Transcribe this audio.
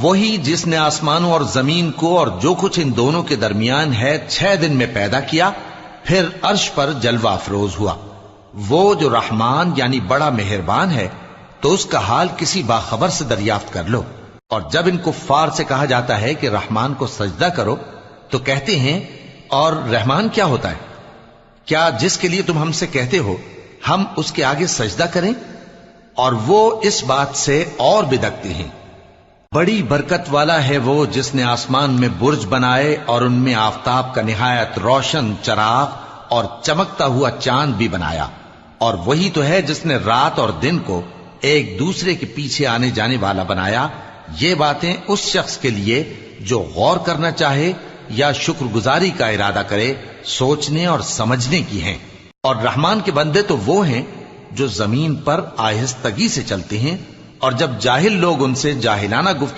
وہی جس نے آسمانوں اور زمین کو اور جو کچھ ان دونوں کے درمیان ہے 6 دن میں پیدا کیا، پھر عرش پر جلوہ افروز ہوا۔ وہ جو رحمان یعنی بڑا مہربان ہے، تو اس کا حال کسی باخبر سے دریافت کر لو۔ اور جب ان کفار سے کہا جاتا ہے کہ رحمان کو سجدہ کرو تو کہتے ہیں اور رحمان کیا ہوتا ہے؟ کیا جس کے لیے تم ہم سے کہتے ہو ہم اس کے آگے سجدہ کریں؟ اور وہ اس بات سے اور بدکتے ہیں۔ بڑی برکت والا ہے وہ جس نے آسمان میں برج بنائے اور ان میں آفتاب کا نہایت روشن چراغ اور چمکتا ہوا چاند بھی بنایا۔ اور وہی تو ہے جس نے رات اور دن کو ایک دوسرے کے پیچھے آنے جانے والا بنایا۔ یہ باتیں اس شخص کے لیے جو غور کرنا چاہے یا شکر گزاری کا ارادہ کرے سوچنے اور سمجھنے کی ہیں۔ اور رحمان کے بندے تو وہ ہیں جو زمین پر آہستگی سے چلتے ہیں، اور جب جاہل لوگ ان سے جاہلانہ گفتگو